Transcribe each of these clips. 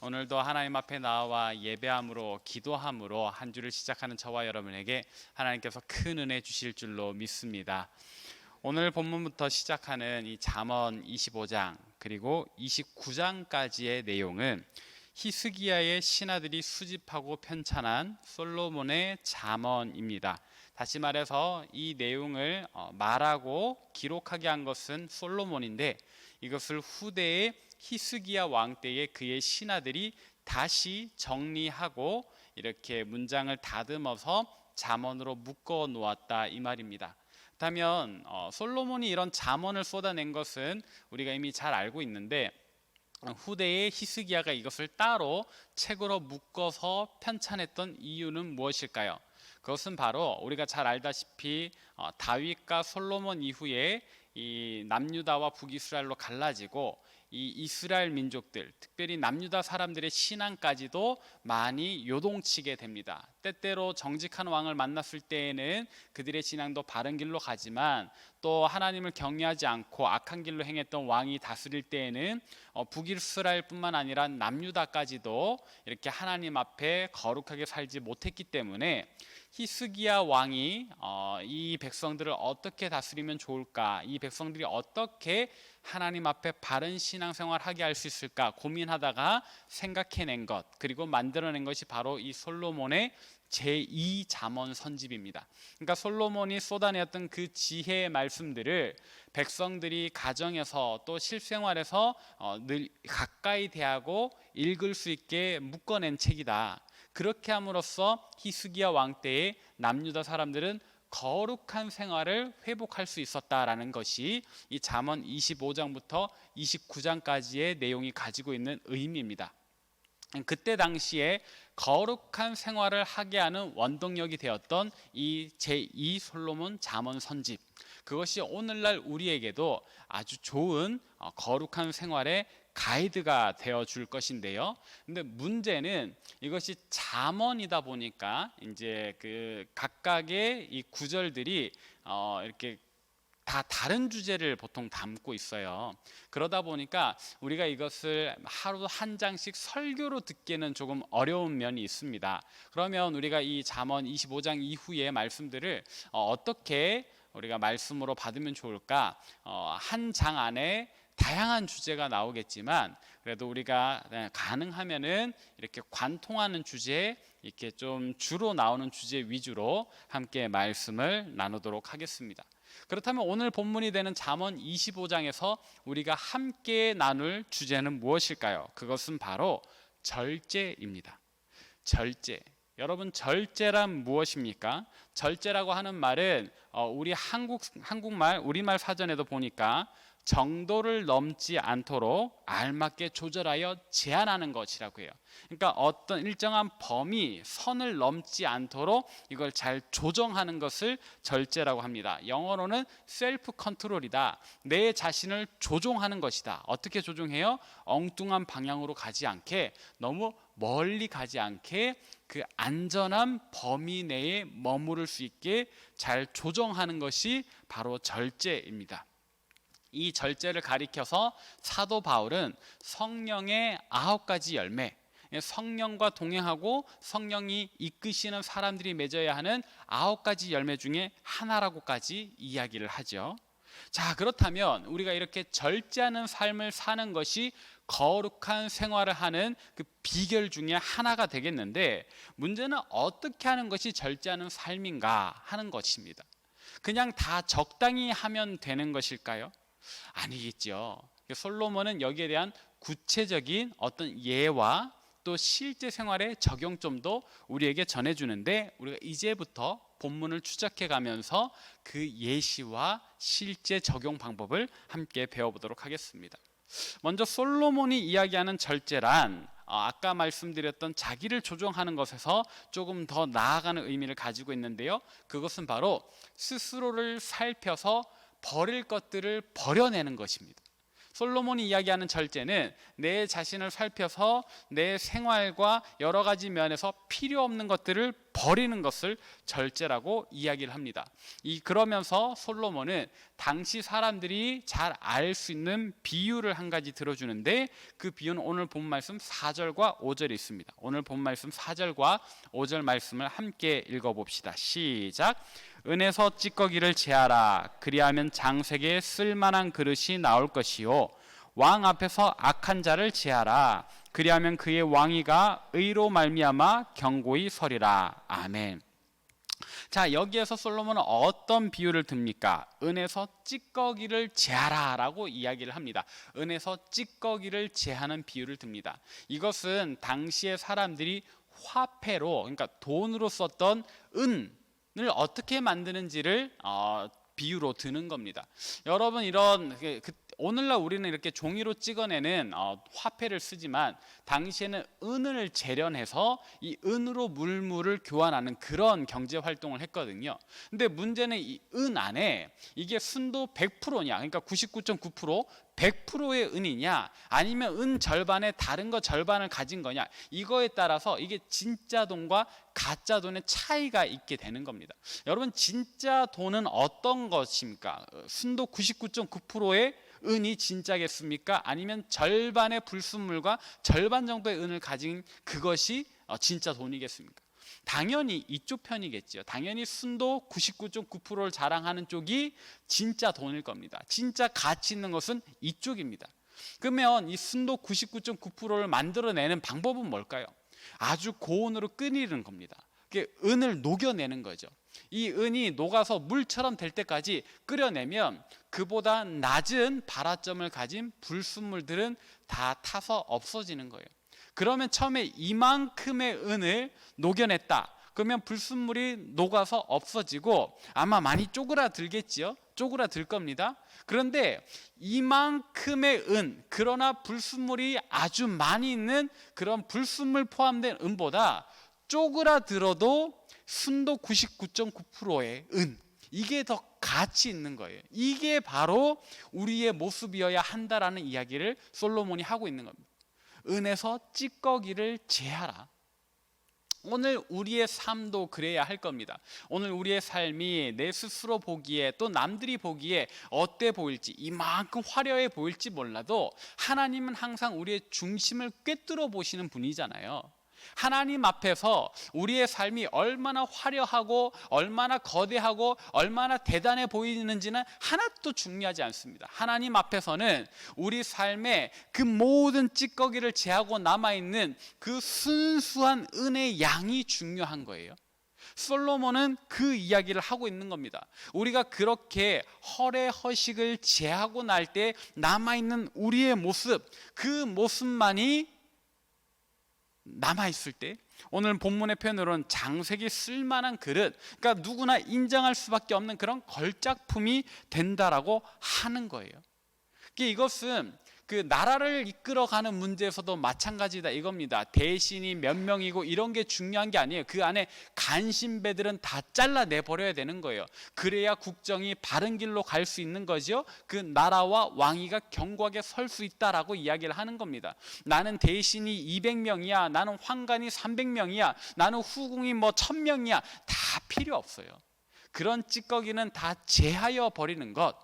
오늘도 하나님 앞에 나와 예배함으로 기도함으로 한 주를 시작하는 저와 여러분에게 하나님께서 큰 은혜 주실 줄로 믿습니다. 오늘 본문부터 시작하는 이 잠언 25장 그리고 29장까지의 내용은 히스기야의 신하들이 수집하고 편찬한 솔로몬의 잠언입니다. 다시 말해서 이 내용을 말하고 기록하게 한 것은 솔로몬인데 이것을 후대의 히스기야 왕 때에 그의 신하들이 다시 정리하고 이렇게 문장을 다듬어서 잠언으로 묶어 놓았다 이 말입니다. 그렇다면 솔로몬이 이런 잠언을 쏟아낸 것은 우리가 이미 잘 알고 있는데 후대의 히스기야가 이것을 따로 책으로 묶어서 편찬했던 이유는 무엇일까요? 그것은 바로 우리가 잘 알다시피 다윗과 솔로몬 이후에 이 남유다와 북이스라엘로 갈라지고 이 이스라엘 민족들, 특별히 남유다 사람들의 신앙까지도 많이 요동치게 됩니다. 때때로 정직한 왕을 만났을 때에는 그들의 신앙도 바른 길로 가지만 또 하나님을 경외하지 않고 악한 길로 행했던 왕이 다스릴 때에는 북이스라엘뿐만 아니라 남유다까지도 이렇게 하나님 앞에 거룩하게 살지 못했기 때문에 히스기야 왕이 이 백성들을 어떻게 다스리면 좋을까, 이 백성들이 어떻게 하나님 앞에 바른 신앙생활을 하게 할 수 있을까 고민하다가 생각해낸 것, 그리고 만들어낸 것이 바로 이 솔로몬의 제2잠언 선집입니다. 그러니까 솔로몬이 쏟아내었던 그 지혜의 말씀들을 백성들이 가정에서 또 실생활에서 늘 가까이 대하고 읽을 수 있게 묶어낸 책이다. 그렇게 함으로써 히스기야 왕 때의 남유다 사람들은 거룩한 생활을 회복할 수 있었다라는 것이 이 잠언 25장부터 29장까지의 내용이 가지고 있는 의미입니다. 그때 당시에 거룩한 생활을 하게 하는 원동력이 되었던 이 제2 솔로몬 잠언 선집, 그것이 오늘날 우리에게도 아주 좋은 거룩한 생활의 가이드가 되어 줄 것인데요. 근데 문제는 이것이 잠언이다 보니까 이제 그 각각의 이 구절들이 이렇게 다 다른 주제를 보통 담고 있어요. 그러다 보니까 우리가 이것을 하루 한 장씩 설교로 듣기에는 조금 어려운 면이 있습니다. 그러면 우리가 이 잠언 25장 이후의 말씀들을 어떻게 우리가 말씀으로 받으면 좋을까? 한 장 안에 다양한 주제가 나오겠지만 그래도 우리가 가능하면은 이렇게 관통하는 주제, 이렇게 좀 주로 나오는 주제 위주로 함께 말씀을 나누도록 하겠습니다. 그렇다면 오늘 본문이 되는 잠언 25장에서 우리가 함께 나눌 주제는 무엇일까요? 그것은 바로 절제입니다. 절제. 여러분, 절제란 무엇입니까? 절제라고 하는 말은 우리 한국말 우리말 사전에도 보니까 정도를 넘지 않도록 알맞게 조절하여 제한하는 것이라고 해요. 그러니까 어떤 일정한 범위, 선을 넘지 않도록 이걸 잘 조정하는 것을 절제라고 합니다. 영어로는 셀프 컨트롤이다. 내 자신을 조종하는 것이다. 어떻게 조종해요? 엉뚱한 방향으로 가지 않게, 너무 멀리 가지 않게 그 안전한 범위 내에 머무를 수 있게 잘 조정하는 것이 바로 절제입니다. 이 절제를 가리켜서 사도 바울은 성령의 9가지 열매, 성령과 동행하고 성령이 이끄시는 사람들이 맺어야 하는 9가지 열매 중에 하나라고까지 이야기를 하죠. 자, 그렇다면 우리가 이렇게 절제하는 삶을 사는 것이 거룩한 생활을 하는 그 비결 중에 하나가 되겠는데, 문제는 어떻게 하는 것이 절제하는 삶인가 하는 것입니다. 그냥 다 적당히 하면 되는 것일까요? 아니겠죠. 솔로몬은 여기에 대한 구체적인 어떤 예와 또 실제 생활의 적용점도 우리에게 전해주는데, 우리가 이제부터 본문을 추적해 가면서 그 예시와 실제 적용 방법을 함께 배워보도록 하겠습니다. 먼저 솔로몬이 이야기하는 절제란 아까 말씀드렸던 자기를 조종하는 것에서 조금 더 나아가는 의미를 가지고 있는데요. 그것은 바로 스스로를 살펴서 버릴 것들을 버려내는 것입니다. 솔로몬이 이야기하는 절제는 내 자신을 살펴서 내 생활과 여러 가지 면에서 필요 없는 것들을 버리는 것을 절제라고 이야기를 합니다. 그러면서 솔로몬은 당시 사람들이 잘 알 수 있는 비유를 한 가지 들어주는데, 그 비유는 오늘 본 말씀 4절과 5절에 있습니다. 오늘 본 말씀 4절과 5절 말씀을 함께 읽어봅시다. 시작. 은에서 찌꺼기를 제하라. 그리하면 장색에 쓸만한 그릇이 나올 것이요, 왕 앞에서 악한 자를 제하라. 그리하면 그의 왕위가 의로 말미암아 견고히 서리라. 아멘. 자, 여기에서 솔로몬은 어떤 비유를 듭니까? 은에서 찌꺼기를 제하라 라고 이야기를 합니다. 은에서 찌꺼기를 제하는 비유를 듭니다. 이것은 당시의 사람들이 화폐로, 그러니까 돈으로 썼던 은을 어떻게 만드는지를 비유로 드는 겁니다. 여러분, 이런 오늘날 우리는 이렇게 종이로 찍어내는 화폐를 쓰지만, 당시에는 은을 재련해서 이 은으로 물물을 교환하는 그런 경제 활동을 했거든요. 근데 문제는 이 은 안에 이게 순도 100%냐, 그러니까 99.9% 100%의 은이냐, 아니면 은 절반에 다른 거 절반을 가진 거냐, 이거에 따라서 이게 진짜 돈과 가짜 돈의 차이가 있게 되는 겁니다. 여러분, 진짜 돈은 어떤 것입니까? 순도 99.9%의 은이 진짜겠습니까? 아니면 절반의 불순물과 절반 정도의 은을 가진 그것이 진짜 돈이겠습니까? 당연히 이쪽 편이겠죠. 당연히 순도 99.9%를 자랑하는 쪽이 진짜 돈일 겁니다. 진짜 가치 있는 것은 이쪽입니다. 그러면 이 순도 99.9%를 만들어내는 방법은 뭘까요? 아주 고온으로 끓이는 겁니다. 은을 녹여내는 거죠. 이 은이 녹아서 물처럼 될 때까지 끓여내면 그보다 낮은 발화점을 가진 불순물들은 다 타서 없어지는 거예요. 그러면 처음에 이만큼의 은을 녹여냈다. 그러면 불순물이 녹아서 없어지고 아마 많이 쪼그라들겠지요. 쪼그라들 겁니다. 그런데 이만큼의 은, 그러나 불순물이 아주 많이 있는 그런 불순물 포함된 은보다 쪼그라들어도 순도 99.9%의 은, 이게 더 가치 있는 거예요. 이게 바로 우리의 모습이어야 한다라는 이야기를 솔로몬이 하고 있는 겁니다. 은에서 찌꺼기를 제하라. 오늘 우리의 삶도 그래야 할 겁니다. 오늘 우리의 삶이 내 스스로 보기에, 또 남들이 보기에 어때 보일지, 이만큼 화려해 보일지 몰라도 하나님은 항상 우리의 중심을 꿰뚫어 보시는 분이잖아요. 하나님 앞에서 우리의 삶이 얼마나 화려하고 얼마나 거대하고 얼마나 대단해 보이는지는 하나도 중요하지 않습니다. 하나님 앞에서는 우리 삶의 그 모든 찌꺼기를 제하고 남아있는 그 순수한 은의 양이 중요한 거예요. 솔로몬은 그 이야기를 하고 있는 겁니다. 우리가 그렇게 허례허식을 제하고 날 때 남아있는 우리의 모습, 그 모습만이 남아있을 때, 오늘 본문의 표현으로는 장색이 쓸만한 그릇, 그러니까 누구나 인정할 수밖에 없는 그런 걸작품이 된다라고 하는 거예요. 이것은 그 나라를 이끌어가는 문제에서도 마찬가지다 이겁니다. 대신이 몇 명이고 이런 게 중요한 게 아니에요. 그 안에 간신배들은 다 잘라내버려야 되는 거예요. 그래야 국정이 바른 길로 갈 수 있는 거죠. 그 나라와 왕위가 견고하게 설 수 있다라고 이야기를 하는 겁니다. 나는 대신이 200명이야, 나는 환관이 300명이야, 나는 후궁이 1000명이야, 다 필요 없어요. 그런 찌꺼기는 다 제하여 버리는 것,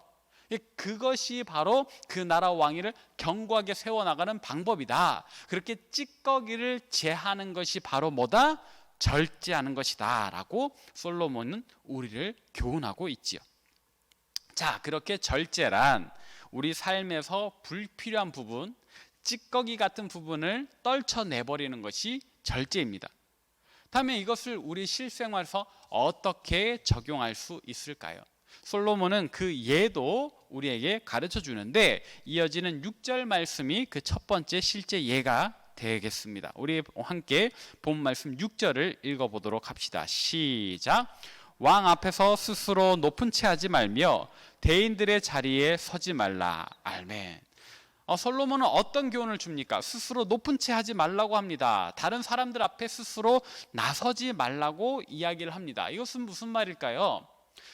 그것이 바로 그 나라 왕위를 견고하게 세워나가는 방법이다. 그렇게 찌꺼기를 제하는 것이 바로 뭐다? 절제하는 것이다 라고 솔로몬은 우리를 교훈하고 있지요. 자, 그렇게 절제란 우리 삶에서 불필요한 부분, 찌꺼기 같은 부분을 떨쳐내버리는 것이 절제입니다. 다음에 이것을 우리 실생활에서 어떻게 적용할 수 있을까요? 솔로몬은 그 예도 우리에게 가르쳐 주는데, 이어지는 6절 말씀이 그 첫 번째 실제 예가 되겠습니다. 우리 함께 본 말씀 6절을 읽어보도록 합시다. 시작. 왕 앞에서 스스로 높은 채 하지 말며 대인들의 자리에 서지 말라. 아멘. 솔로몬은 어떤 교훈을 줍니까? 스스로 높은 채 하지 말라고 합니다. 다른 사람들 앞에 스스로 나서지 말라고 이야기를 합니다. 이것은 무슨 말일까요?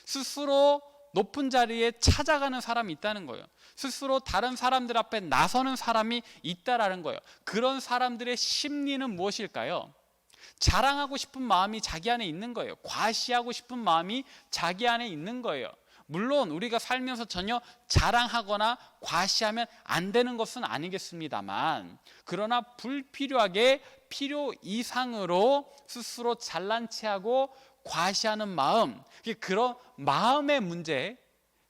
스스로 높은 자리에 찾아가는 사람이 있다는 거예요. 스스로 다른 사람들 앞에 나서는 사람이 있다라는 거예요. 그런 사람들의 심리는 무엇일까요? 자랑하고 싶은 마음이 자기 안에 있는 거예요. 과시하고 싶은 마음이 자기 안에 있는 거예요. 물론 우리가 살면서 전혀 자랑하거나 과시하면 안 되는 것은 아니겠습니다만, 그러나 불필요하게 필요 이상으로 스스로 잘난 체하고 과시하는 마음, 그런 마음의 문제,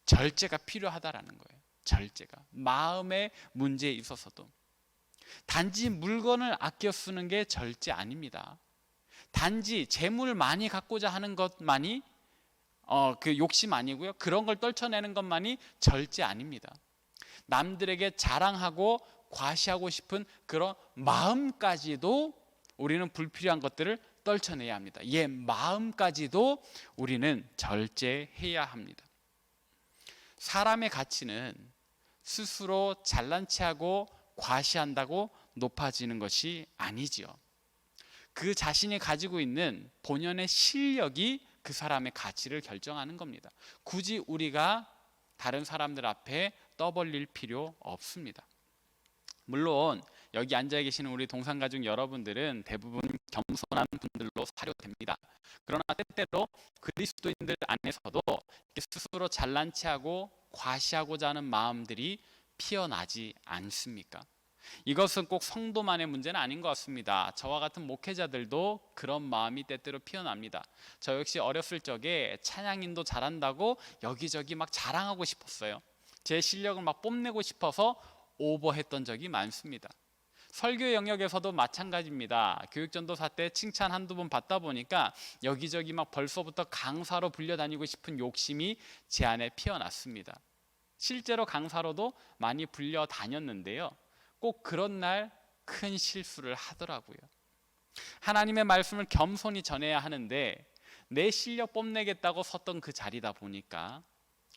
절제가 필요하다라는 거예요. 절제가 마음의 문제에 있어서도 단지 물건을 아껴 쓰는 게 절제 아닙니다. 단지 재물 많이 갖고자 하는 것만이 그 욕심 아니고요. 그런 걸 떨쳐내는 것만이 절제 아닙니다. 남들에게 자랑하고 과시하고 싶은 그런 마음까지도 우리는 불필요한 것들을 떨쳐내야 합니다. 마음까지도 우리는 절제해야 합니다. 사람의 가치는 스스로 잘난 체하고 과시한다고 높아지는 것이 아니지요. 그 자신이 가지고 있는 본연의 실력이 그 사람의 가치를 결정하는 겁니다. 굳이 우리가 다른 사람들 앞에 떠벌릴 필요 없습니다. 물론 여기 앉아 계시는 우리 동산가족 여러분들은 대부분 겸손한 분들로 사료됩니다. 그러나 때때로 그리스도인들 안에서도 스스로 잘난 체하고 과시하고자 하는 마음들이 피어나지 않습니까? 이것은 꼭 성도만의 문제는 아닌 것 같습니다. 저와 같은 목회자들도 그런 마음이 때때로 피어납니다. 저 역시 어렸을 적에 찬양인도 잘한다고 여기저기 막 자랑하고 싶었어요. 제 실력을 막 뽐내고 싶어서 오버했던 적이 많습니다. 설교 영역에서도 마찬가지입니다. 교육전도사 때 칭찬 한두 번 받다 보니까 여기저기 막 벌써부터 강사로 불려다니고 싶은 욕심이 제 안에 피어났습니다. 실제로 강사로도 많이 불려다녔는데요, 꼭 그런 날 큰 실수를 하더라고요. 하나님의 말씀을 겸손히 전해야 하는데 내 실력 뽐내겠다고 섰던 그 자리다 보니까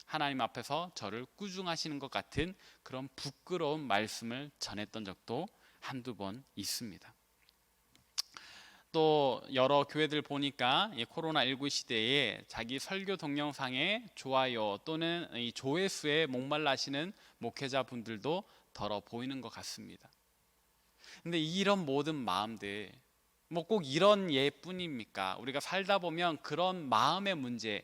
하나님 앞에서 저를 꾸중하시는 것 같은 그런 부끄러운 말씀을 전했던 적도 한두 번 있습니다. 또 여러 교회들 보니까 이 코로나19 시대에 자기 설교 동영상에 좋아요 또는 이 조회수에 목말라 하시는 목회자분들도 더러 보이는 것 같습니다. 근데 이런 모든 마음들, 뭐 꼭 이런 예뿐입니까? 우리가 살다 보면 그런 마음의 문제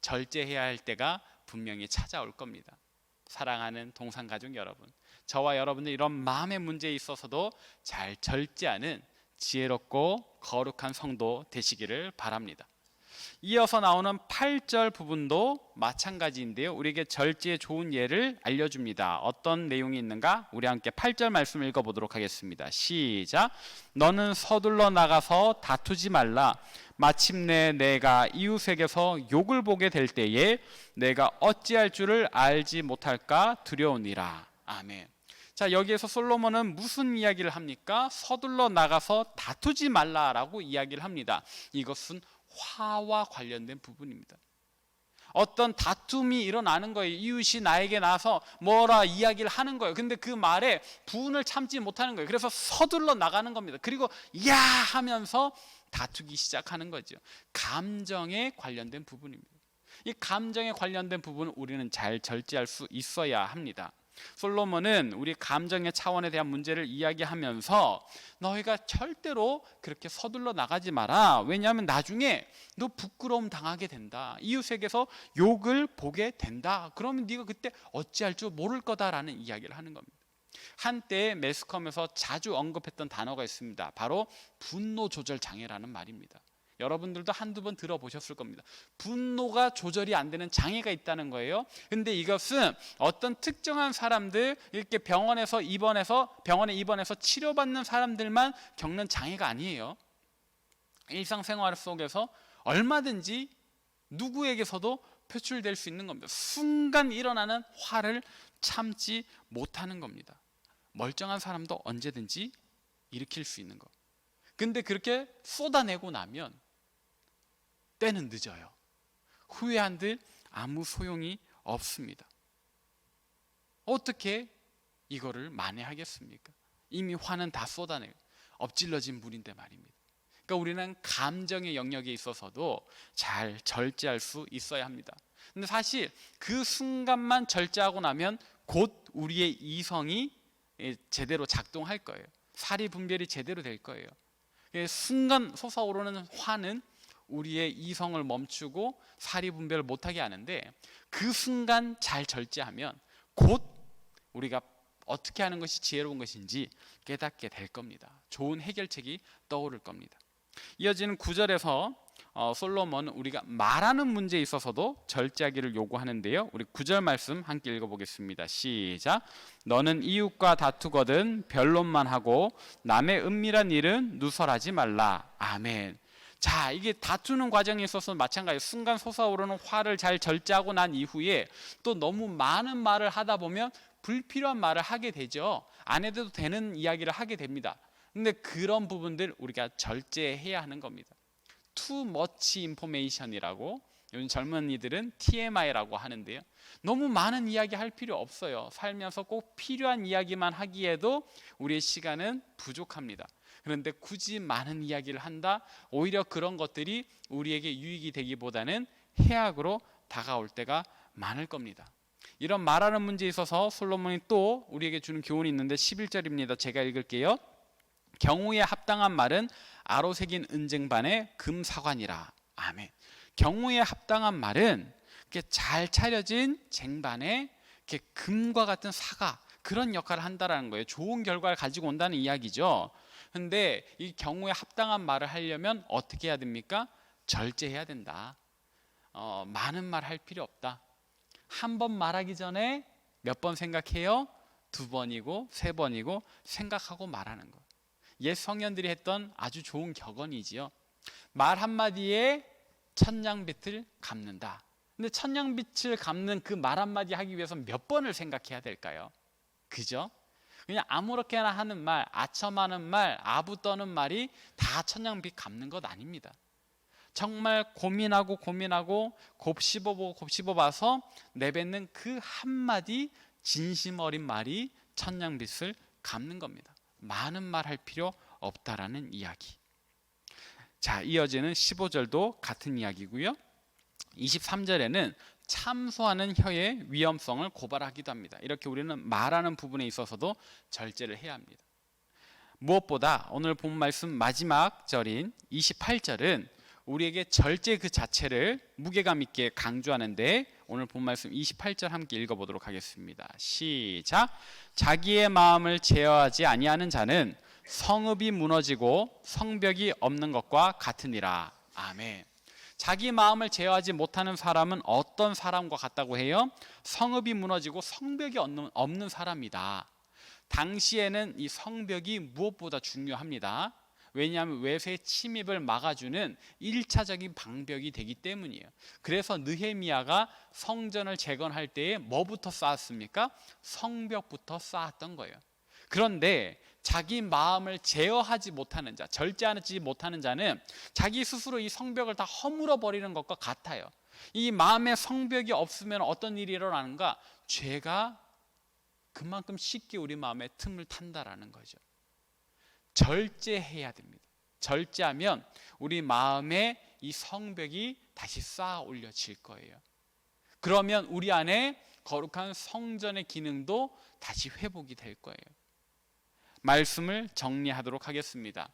절제해야 할 때가 분명히 찾아올 겁니다. 사랑하는 동산가족 여러분, 저와 여러분들 이런 마음의 문제에 있어서도 잘 절제하는 지혜롭고 거룩한 성도 되시기를 바랍니다. 이어서 나오는 8절 부분도 마찬가지인데요, 우리에게 절제의 좋은 예를 알려줍니다. 어떤 내용이 있는가? 우리 함께 8절 말씀을 읽어보도록 하겠습니다. 시작. 너는 서둘러 나가서 다투지 말라. 마침내 내가 이웃에게서 욕을 보게 될 때에 내가 어찌할 줄을 알지 못할까 두려우니라. 아멘. 자, 여기에서 솔로몬은 무슨 이야기를 합니까? 서둘러 나가서 다투지 말라라고 이야기를 합니다. 이것은 화와 관련된 부분입니다. 어떤 다툼이 일어나는 거예요. 이웃이 나에게 나서 뭐라 이야기를 하는 거예요. 근데 그 말에 분을 참지 못하는 거예요. 그래서 서둘러 나가는 겁니다. 그리고 야 하면서 다투기 시작하는 거죠. 감정에 관련된 부분입니다. 이 감정에 관련된 부분은 우리는 잘 절제할 수 있어야 합니다. 솔로몬은 우리 감정의 차원에 대한 문제를 이야기하면서 너희가 절대로 그렇게 서둘러 나가지 마라. 왜냐하면 나중에 너 부끄러움 당하게 된다. 이웃에게서 욕을 보게 된다. 그러면 네가 그때 어찌할 줄 모를 거다라는 이야기를 하는 겁니다. 한때 매스컴에서 자주 언급했던 단어가 있습니다. 바로 분노 조절 장애라는 말입니다. 여러분들도 한두 번 들어보셨을 겁니다. 분노가 조절이 안 되는 장애가 있다는 거예요. 근데 이것은 어떤 특정한 사람들, 이렇게 병원에 입원해서 치료받는 사람들만 겪는 장애가 아니에요. 일상생활 속에서 얼마든지 누구에게서도 표출될 수 있는 겁니다. 순간 일어나는 화를 참지 못하는 겁니다. 멀쩡한 사람도 언제든지 일으킬 수 있는 거. 근데 그렇게 쏟아내고 나면 때는 늦어요. 후회한들 아무 소용이 없습니다. 어떻게 이거를 만회하겠습니까? 이미 화는 다 쏟아내고 엎질러진 물인데 말입니다. 그러니까 우리는 감정의 영역에 있어서도 잘 절제할 수 있어야 합니다. 근데 사실 그 순간만 절제하고 나면 곧 우리의 이성이 제대로 작동할 거예요. 사리 분별이 제대로 될 거예요. 순간 솟아오르는 화는 우리의 이성을 멈추고 사리 분별을 못하게 하는데, 그 순간 잘 절제하면 곧 우리가 어떻게 하는 것이 지혜로운 것인지 깨닫게 될 겁니다. 좋은 해결책이 떠오를 겁니다. 이어지는 9절에서 솔로몬은 우리가 말하는 문제에 있어서도 절제하기를 요구하는데요. 우리 9절 말씀 함께 읽어보겠습니다. 시작. 너는 이웃과 다투거든 변론만 하고 남의 은밀한 일은 누설하지 말라. 아멘. 자, 이게 다투는 과정에 있어서 마찬가지, 순간 솟아오르는 화를 잘 절제하고 난 이후에 또 너무 많은 말을 하다 보면 불필요한 말을 하게 되죠. 안 해도 되는 이야기를 하게 됩니다. 근데 그런 부분들 우리가 절제해야 하는 겁니다. Too much information이라고 요즘 젊은이들은 TMI라고 하는데요. 너무 많은 이야기 할 필요 없어요. 살면서 꼭 필요한 이야기만 하기에도 우리의 시간은 부족합니다. 그런데 굳이 많은 이야기를 한다, 오히려 그런 것들이 우리에게 유익이 되기보다는 해악으로 다가올 때가 많을 겁니다. 이런 말하는 문제에 있어서 솔로몬이 또 우리에게 주는 교훈이 있는데 11절입니다. 제가 읽을게요. 경우에 합당한 말은 아로 새긴 은쟁반의 금사관이라. 아멘. 경우에 합당한 말은 잘 차려진 쟁반에 금과 같은 사과, 그런 역할을 한다라는 거예요. 좋은 결과를 가지고 온다는 이야기죠. 근데 이 경우에 합당한 말을 하려면 어떻게 해야 됩니까? 절제해야 된다. 많은 말 할 필요 없다. 한 번 말하기 전에 몇 번 생각해요? 2번이고 3번이고 생각하고 말하는 거. 옛 성현들이 했던 아주 좋은 격언이지요. 말 한마디에 천냥빚을 갚는다. 근데 천냥빚을 갚는 그 말 한마디 하기 위해서 몇 번을 생각해야 될까요? 그죠? 그냥 아무렇게나 하는 말, 아첨하는 말, 아부 떠는 말이 다 천냥빚 갚는 것 아닙니다. 정말 고민하고 곱씹어보고 곱씹어봐서 내뱉는 그 한마디 진심 어린 말이 천냥빚을 갚는 겁니다. 많은 말 할 필요 없다라는 이야기. 자, 이어지는 15절도 같은 이야기고요. 23절에는 참소하는 혀의 위험성을 고발하기도 합니다. 이렇게 우리는 말하는 부분에 있어서도 절제를 해야 합니다. 무엇보다 오늘 본 말씀 마지막 절인 28절은 우리에게 절제 그 자체를 무게감 있게 강조하는데, 오늘 본 말씀 28절 함께 읽어보도록 하겠습니다. 시작. 자기의 마음을 제어하지 아니하는 자는 성읍이 무너지고 성벽이 없는 것과 같으니라. 아멘. 자기 마음을 제어하지 못하는 사람은 어떤 사람과 같다고 해요? 성읍이 무너지고 성벽이 없는 사람이다. 당시에는 이 성벽이 무엇보다 중요합니다. 왜냐하면 외세 침입을 막아주는 1차적인 방벽이 되기 때문이에요. 그래서 느헤미야가 성전을 재건할 때에 뭐부터 쌓았습니까? 성벽부터 쌓았던 거예요. 그런데 자기 마음을 제어하지 못하는 자, 절제하지 못하는 자는 자기 스스로 이 성벽을 다 허물어 버리는 것과 같아요. 이 마음의 성벽이 없으면 어떤 일이 일어나는가? 죄가 그만큼 쉽게 우리 마음에 틈을 탄다라는 거죠. 절제해야 됩니다. 절제하면 우리 마음에 이 성벽이 다시 쌓아 올려질 거예요. 그러면 우리 안에 거룩한 성전의 기능도 다시 회복이 될 거예요. 말씀을 정리하도록 하겠습니다.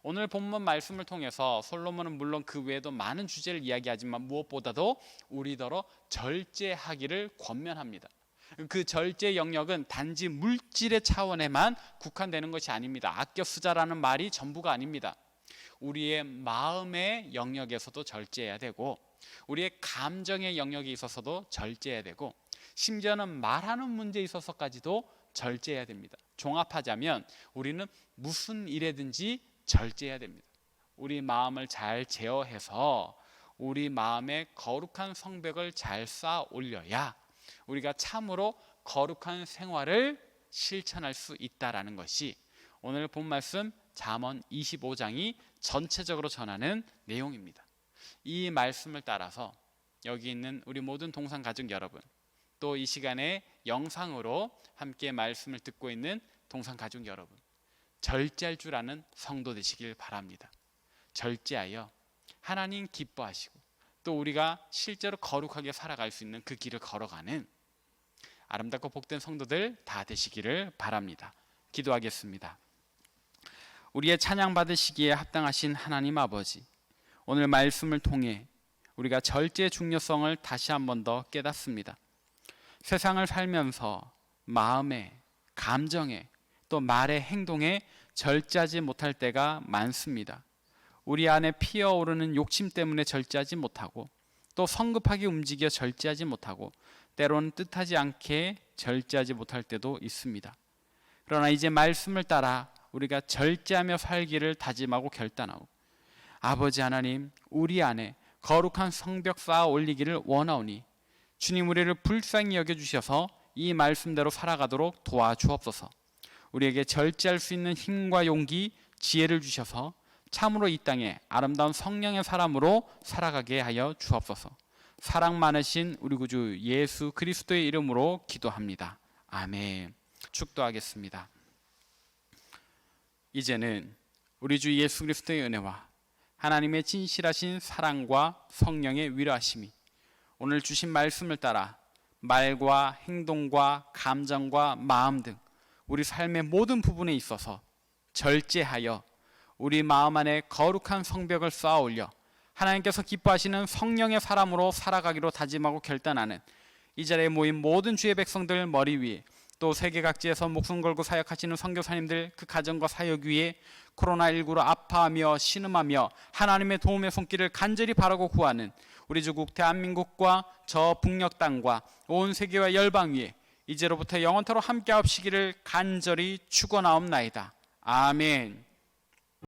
오늘 본문 말씀을 통해서 솔로몬은 물론 그 외에도 많은 주제를 이야기하지만 무엇보다도 우리더러 절제하기를 권면합니다. 그 절제 영역은 단지 물질의 차원에만 국한되는 것이 아닙니다. 아껴 쓰자라는 말이 전부가 아닙니다. 우리의 마음의 영역에서도 절제해야 되고, 우리의 감정의 영역에 있어서도 절제해야 되고, 심지어는 말하는 문제에 있어서까지도 절제해야 됩니다. 종합하자면 우리는 무슨 일에든지 절제해야 됩니다. 우리 마음을 잘 제어해서 우리 마음의 거룩한 성벽을 잘 쌓아 올려야 우리가 참으로 거룩한 생활을 실천할 수 있다라는 것이 오늘 본 말씀 잠언 25장이 전체적으로 전하는 내용입니다. 이 말씀을 따라서 여기 있는 우리 모든 동산 가족 여러분, 또 이 시간에 영상으로 함께 말씀을 듣고 있는 동산 가족 여러분, 절제할 줄 아는 성도 되시길 바랍니다. 절제하여 하나님 기뻐하시고 또 우리가 실제로 거룩하게 살아갈 수 있는 그 길을 걸어가는 아름답고 복된 성도들 다 되시기를 바랍니다. 기도하겠습니다. 우리의 찬양 받으시기에 합당하신 하나님 아버지, 오늘 말씀을 통해 우리가 절제의 중요성을 다시 한 번 더 깨닫습니다. 세상을 살면서 마음에, 감정에, 또 말에, 행동에 절제하지 못할 때가 많습니다. 우리 안에 피어오르는 욕심 때문에 절제하지 못하고, 또 성급하게 움직여 절제하지 못하고, 때로는 뜻하지 않게 절제하지 못할 때도 있습니다. 그러나 이제 말씀을 따라 우리가 절제하며 살기를 다짐하고 결단하고, 아버지 하나님, 우리 안에 거룩한 성벽 쌓아 올리기를 원하오니 주님, 우리를 불쌍히 여겨주셔서 이 말씀대로 살아가도록 도와주옵소서. 우리에게 절제할 수 있는 힘과 용기, 지혜를 주셔서 참으로 이 땅에 아름다운 성령의 사람으로 살아가게 하여 주옵소서. 사랑 많으신 우리 구주 예수 그리스도의 이름으로 기도합니다. 아멘. 축도하겠습니다. 이제는 우리 주 예수 그리스도의 은혜와 하나님의 진실하신 사랑과 성령의 위로하심이 오늘 주신 말씀을 따라 말과 행동과 감정과 마음 등 우리 삶의 모든 부분에 있어서 절제하여 우리 마음 안에 거룩한 성벽을 쌓아 올려 하나님께서 기뻐하시는 성령의 사람으로 살아가기로 다짐하고 결단하는 이 자리에 모인 모든 주의 백성들 머리 위에, 또 세계 각지에서 목숨 걸고 사역하시는 선교사님들 그 가정과 사역 위에 코로나19로 아파하며 신음하며 하나님의 도움의 손길을 간절히 바라고 구하는 우리 주국 대한민국과 저 북녘 땅과 온 세계와 열방 위에 이제로부터 영원토록 함께하시기를 간절히 축원하옵나이다. 아멘.